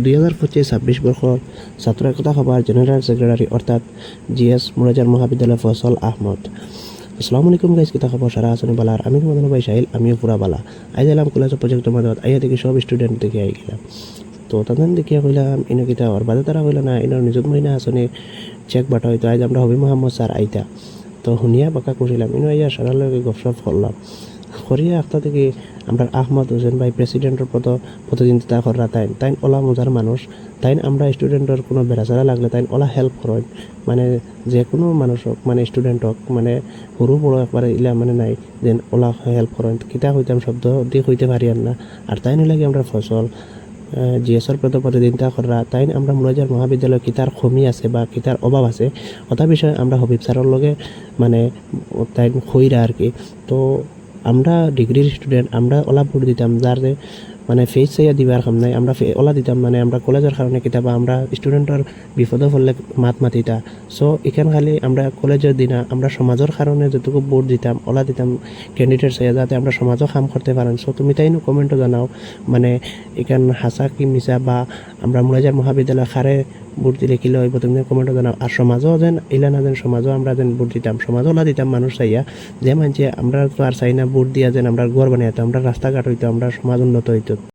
2025-26 বর্ষর ছাত্র একতা সভার general secretary অর্থাৎ জিএস মুরাজার মহাবিদ্যালয় ফয়সল আহমদ। আসসালামু আলাইকুম গাইস, কিতা খবর? সারা আসনি বালার। আমি তোমাদের ভাই সাহিল, আমিও পুরা বালা। আই দিলাম কলেজ প্রজেক্টের মাধ্যমে আইয়া দেখি সব স্টুডেন্ট দেখে আই গেলাম। তো তাদের দেখিয়া কইলাম ইনো কিতা ওর বাদে তারা কইলা না ইনোর নিযুত মহিনা আসনি চেক বাটা হইতো। আজ আমরা হবি মোহাম্মদ স্যার আইতা। তো শুনিয়া বাঁকা করিলাম ইনো আইয়া সারার লগে গপসপ করলাম করিয়া একটা থেকে আমরা আহমদ হোসেন ভাই প্রেসিডেন্টের প্রতিদ্বন্দ্বিতা করা তাইন ওলা মজার মানুষ। তাইন আমরা স্টুডেন্টের কোনো বেড়াচারা লাগলে তাইন ওলা হেল্প করেন, মানে যে কোনো মানুষ হোক, মানে স্টুডেন্ট হোক, মানে সরু বড় একবারে ইলা মানে নাই যেন ওলা হেল্প করেন। কিতা হইতাম শব্দ দিয়ে হইতে পারি না। আর তাইন লাগে আমরা ফসল জিএসর প্রতিদ্বন্দ্বিতা করা তাইন আমরা মুরাজার মহাবিদ্যালয় কিতার কমি আছে বা কিতার অভাব আছে কথা বিষয়ে আমরা হবিব স্যারের লগে মানে তাইন খইরা আর কি। তো আমরা ডিগ্রির স্টুডেন্ট, আমরা ওলা ভোট দিতাম যার যে মানে ফেস চাইয়া দিবার কাম নাই, আমরা ওলা দিতাম মানে আমরা কলেজের কারণে কিতাবা আমরা স্টুডেন্টের বিপদে পড়লে মাত মাতিতা। সো এখান খালি আমরা কলেজের দিনা আমরা সমাজের কারণে যতটুকু ভোট দিতাম ওলা দিতাম ক্যান্ডিডেট চাইয়া যাতে আমরা সমাজও কাম করতে পারেন। সো তুমি তাইনো কমেন্টও জানাও মানে এখান হাসা কি মিশা বা আমরা মুরাজার মহাবিদ্যালয় খারে ভোট দিলে কিলো হইব তুমি কমেন্টও জানাও। আর সমাজও যেন ইলা না যেন সমাজও আমরা যেন ভোট দিতাম, সমাজও ওলা দিতাম মানুষ চাইয়া যে মানছে আমরা তো আর চাই না ভোট দিয়া যেন আমরা ঘর বানিয়ে আমরা রাস্তাঘাট হইতো, আমরা সমাজ উন্নত হইতো।